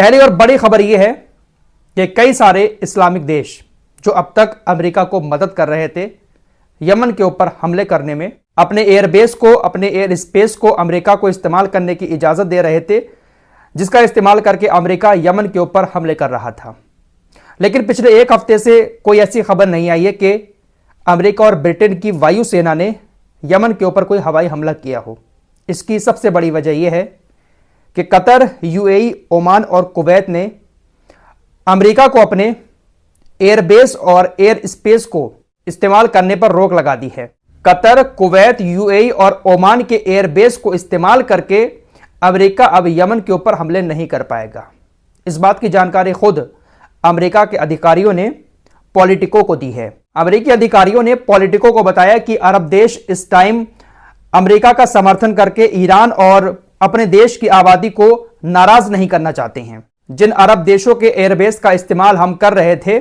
पहली और बड़ी खबर यह है कि कई सारे इस्लामिक देश जो अब तक अमेरिका को मदद कर रहे थे यमन के ऊपर हमले करने में, अपने एयरबेस को, अपने एयर स्पेस को अमेरिका को इस्तेमाल करने की इजाजत दे रहे थे, जिसका इस्तेमाल करके अमेरिका यमन के ऊपर हमले कर रहा था। लेकिन पिछले एक हफ्ते से कोई ऐसी खबर नहीं आई है कि अमेरिका और ब्रिटेन की वायुसेना ने यमन के ऊपर कोई हवाई हमला किया हो। इसकी सबसे बड़ी वजह यह है कि कतर, यूएई, ओमान और कुवैत ने अमेरिका को अपने एयरबेस और एयर स्पेस को इस्तेमाल करने पर रोक लगा दी है। कतर, कुवैत, यूएई और ओमान के एयरबेस को इस्तेमाल करके अमेरिका अब यमन के ऊपर हमले नहीं कर पाएगा। इस बात की जानकारी खुद अमेरिका के अधिकारियों ने पॉलिटिको को दी है। अमेरिकी अधिकारियों ने पॉलिटिको को बताया कि अरब देश इस टाइम अमेरिका का समर्थन करके ईरान और अपने देश की आबादी को नाराज नहीं करना चाहते हैं। जिन अरब देशों के एयरबेस का इस्तेमाल हम कर रहे थे,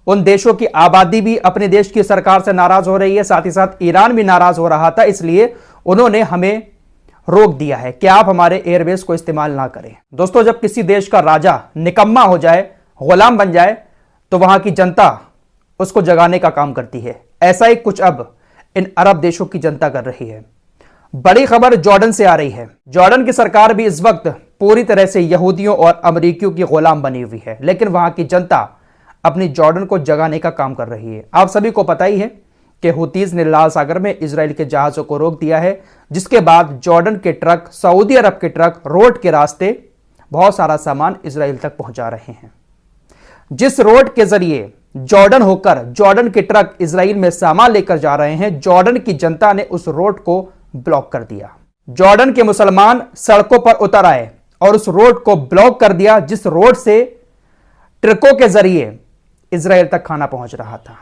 उन देशों की आबादी भी अपने देश की सरकार से नाराज हो रही है, साथ ही साथ ईरान भी नाराज हो रहा था। इसलिए उन्होंने हमें रोक दिया है कि आप हमारे एयरबेस को इस्तेमाल ना करें। दोस्तों, जब किसी देश का राजा निकम्मा हो जाए, गुलाम बन जाए, तो वहां की जनता उसको जगाने का काम करती है। ऐसा ही कुछ अब इन अरब देशों की जनता कर रही है। बड़ी खबर जॉर्डन से आ रही है। जॉर्डन की सरकार भी इस वक्त पूरी तरह से यहूदियों और अमेरिकियों की गुलाम बनी हुई है, लेकिन वहां की जनता अपनी जॉर्डन को जगाने का काम कर रही है। आप सभी को पता ही है कि हुतीज ने लाल सागर में इजराइल के जहाजों को रोक दिया है, जिसके बाद जॉर्डन के ट्रक, सऊदी अरब के ट्रक रोड के रास्ते बहुत सारा सामान इजराइल तक पहुंचा रहे हैं। जिस रोड के जरिए जॉर्डन होकर जॉर्डन के ट्रक इजराइल में सामान लेकर जा रहे हैं, जॉर्डन की जनता ने उस रोड को ब्लॉक कर दिया। जॉर्डन के मुसलमान सड़कों पर उतर आए और उस रोड को ब्लॉक कर दिया, जिस रोड से ट्रकों के जरिए इजराइल तक खाना पहुंच रहा था।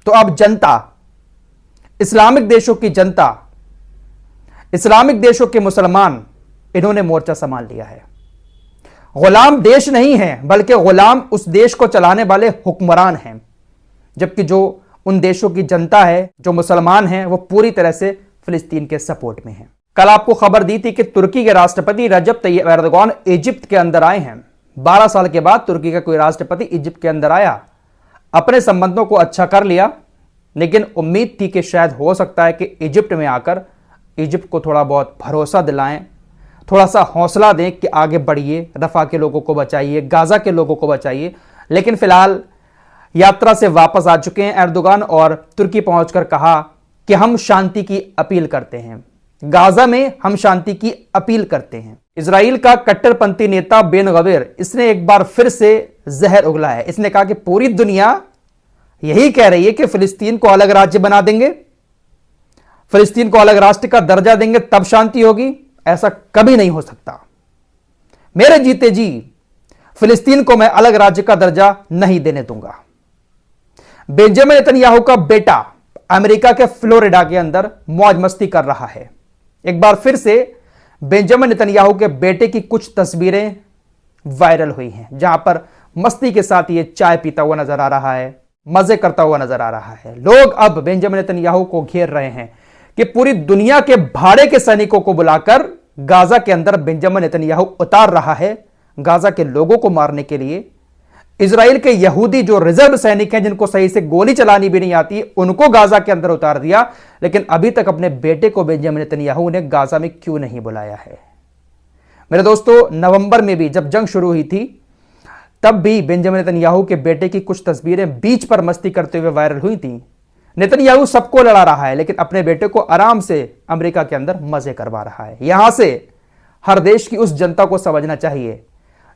तो अब जनता, इस्लामिक देशों की जनता, इस्लामिक देशों के मुसलमान, इन्होंने मोर्चा संभाल लिया है। गुलाम देश नहीं है, बल्कि गुलाम उस देश को चलाने वाले हुक्मरान हैं, जबकि जो उन देशों की जनता है, जो मुसलमान हैं, वो पूरी तरह से फिलिस्तीन के सपोर्ट में है। कल आपको खबर दी थी कि तुर्की के राष्ट्रपति रजब तैयब एर्दोगान इजिप्ट के अंदर आए हैं। 12 साल के बाद तुर्की का कोई राष्ट्रपति इजिप्ट के अंदर आया, अपने संबंधों को अच्छा कर लिया, लेकिन उम्मीद थी कि शायद हो सकता है कि इजिप्ट में आकर इजिप्ट को थोड़ा बहुत भरोसा दिलाएं, थोड़ा सा हौसला दें कि आगे बढ़िए, रफा के लोगों को बचाइए, गाजा के लोगों को बचाइए। लेकिन फिलहाल यात्रा से वापस आ चुके हैं एर्दोगान और तुर्की पहुंचकर कहा कि हम शांति की अपील करते हैं, गाजा में हम शांति की अपील करते हैं। इजराइल का कट्टरपंथी नेता बेन गवीर, इसने एक बार फिर से जहर उगला है। इसने कहा कि पूरी दुनिया यही कह रही है कि फिलिस्तीन को अलग राज्य बना देंगे, फिलिस्तीन को अलग राष्ट्र का दर्जा देंगे, तब शांति होगी। ऐसा कभी नहीं हो सकता। मेरे जीते जी फिलिस्तीन को मैं अलग राज्य का दर्जा नहीं देने दूंगा। बेंजामिन नेतन्याहू का बेटा अमेरिका के फ्लोरिडा के अंदर मौज मस्ती कर रहा है। एक बार फिर से बेंजामिन नेतन्याहू के बेटे की कुछ तस्वीरें वायरल हुई हैं, जहां पर मस्ती के साथ ये चाय पीता हुआ नजर आ रहा है, मजे करता हुआ नजर आ रहा है। लोग अब बेंजामिन नेतन्याहू को घेर रहे हैं कि पूरी दुनिया के भाड़े के सैनिकों को बुलाकर गाजा के अंदर बेंजामिन नेतन्याहू उतार रहा है गाजा के लोगों को मारने के लिए। इजराइल के यहूदी जो रिजर्व सैनिक हैं, जिनको सही से गोली चलानी भी नहीं आती, उनको गाजा के अंदर उतार दिया। लेकिन अभी तक अपने बेटे को बेंजामिन नेतन्याहू ने गाजा में क्यों नहीं बुलाया है? मेरे दोस्तों, नवंबर में भी जब जंग शुरू हुई थी, तब भी बेंजामिन नेतन्याहू के बेटे की कुछ तस्वीरें बीच पर मस्ती करते हुए वायरल हुई थी। नेतन्याहू सबको लड़ा रहा है, लेकिन अपने बेटे को आराम से अमेरिका के अंदर मजे करवा रहा है। यहां से हर देश की उस जनता को समझना चाहिए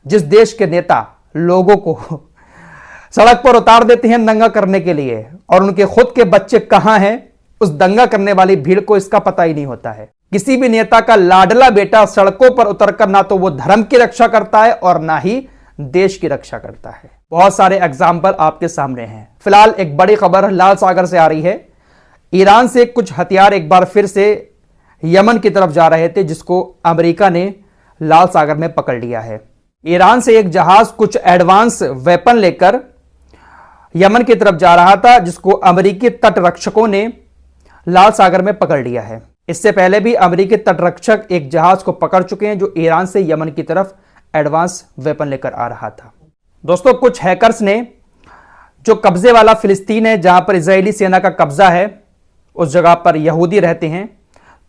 जिस देश के नेता लोगों को सड़क पर उतार देते हैं दंगा करने के लिए, और उनके खुद के बच्चे कहां हैं, उस दंगा करने वाली भीड़ को इसका पता ही नहीं होता है। किसी भी नेता का लाडला बेटा सड़कों पर उतरकर ना तो वो धर्म की रक्षा करता है और ना ही देश की रक्षा करता है। बहुत सारे एग्जाम्पल आपके सामने हैं। फिलहाल एक बड़ी खबर लाल सागर से आ रही है। ईरान से कुछ हथियार एक बार फिर से यमन की तरफ जा रहे थे, जिसको अमेरिका ने लाल सागर में पकड़ लिया है। ईरान से एक जहाज कुछ एडवांस वेपन लेकर यमन की तरफ जा रहा था, जिसको अमेरिकी तटरक्षकों ने लाल सागर में पकड़ लिया है। इससे पहले भी अमेरिकी तटरक्षक एक जहाज को पकड़ चुके हैं जो ईरान से यमन की तरफ एडवांस वेपन लेकर आ रहा था। दोस्तों, कुछ हैकर्स ने जो कब्जे वाला फिलिस्तीन है, जहां पर इजरायली सेना का कब्जा है, उस जगह पर यहूदी रहते हैं,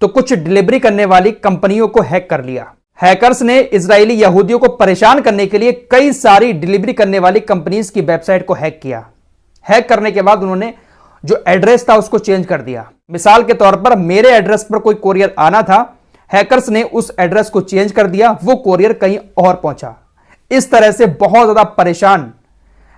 तो कुछ डिलीवरी करने वाली कंपनियों को हैक कर लिया। हैकर्स ने इजरायली यहूदियों को परेशान करने के लिए कई सारी डिलीवरी करने वाली कंपनीज की वेबसाइट को हैक किया। हैक करने के बाद उन्होंने जो एड्रेस था उसको चेंज कर दिया। मिसाल के तौर पर मेरे एड्रेस पर कोई कोरियर आना था, हैकर्स ने उस एड्रेस को चेंज कर दिया, वो कोरियर कहीं और पहुंचा। इस तरह से बहुत ज्यादा परेशान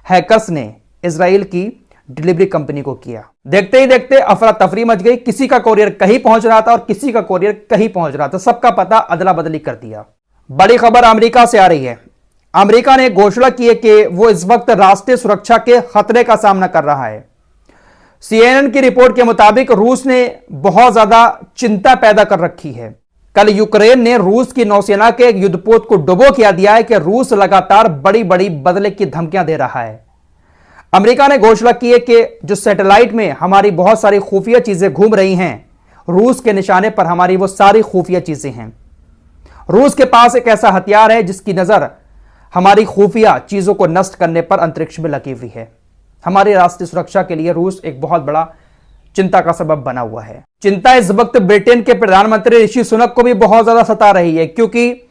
हैकर्स ने इजराइल की डिलीवरी कंपनी को किया। देखते ही देखते अफरा तफरी मच गई। किसी का कोरियर कहीं पहुंच रहा था और किसी का कोरियर कहीं पहुंच रहा था। सबका पता अदला बदली कर दिया। बड़ी खबर अमेरिका से आ रही है। अमेरिका ने घोषणा की है कि वो इस वक्त राष्ट्रीय सुरक्षा के खतरे का सामना कर रहा है। CNN की रिपोर्ट के मुताबिक रूस ने बहुत ज्यादा चिंता पैदा कर रखी है। कल यूक्रेन ने रूस की नौसेना के एक युद्धपोत को डुबो किया दिया है कि रूस लगातार बड़ी बड़ी बदले की धमकियां दे रहा है। अमेरिका ने घोषणा की है कि जो सैटेलाइट में हमारी बहुत सारी खुफिया चीजें घूम रही हैं, रूस के निशाने पर हमारी वो सारी खुफिया चीजें हैं। रूस के पास एक ऐसा हथियार है जिसकी नजर हमारी खुफिया चीजों को नष्ट करने पर अंतरिक्ष में लगी हुई है। हमारी राष्ट्रीय सुरक्षा के लिए रूस एक बहुत बड़ा चिंता का सबब बना हुआ है। चिंता इस वक्त ब्रिटेन के प्रधानमंत्री ऋषि सुनक को भी बहुत ज्यादा सता रही है, क्योंकि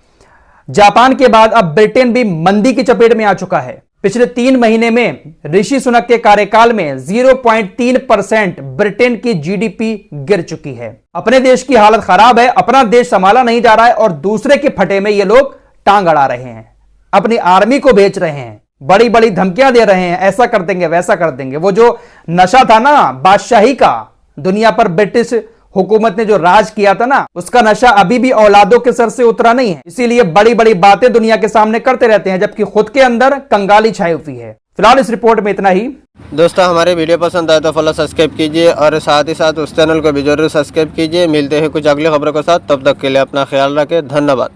जापान के बाद अब ब्रिटेन भी मंदी की चपेट में आ चुका है। पिछले 3 महीने में ऋषि सुनक के कार्यकाल में 0.3% ब्रिटेन की जीडीपी गिर चुकी है। अपने देश की हालत खराब है, अपना देश संभाला नहीं जा रहा है और दूसरे के फटे में ये लोग टांग अड़ा रहे हैं, अपनी आर्मी को बेच रहे हैं, बड़ी बड़ी धमकियां दे रहे हैं, ऐसा कर देंगे वैसा कर देंगे। वो जो नशा था ना बादशाही का, दुनिया पर ब्रिटिश हुकूमत ने जो राज किया था ना, उसका नशा अभी भी औलादों के सर से उतरा नहीं है। इसीलिए बड़ी बड़ी बातें दुनिया के सामने करते रहते हैं, जबकि खुद के अंदर कंगाली छाई हुई है। फिलहाल इस रिपोर्ट में इतना ही। दोस्तों, हमारे वीडियो पसंद आए तो फॉलो सब्सक्राइब कीजिए और साथ ही साथ उस चैनल को भी जरूर सब्सक्राइब कीजिए। मिलते हैं कुछ अगली खबरों के साथ, तब तक के लिए अपना ख्याल रखें। धन्यवाद।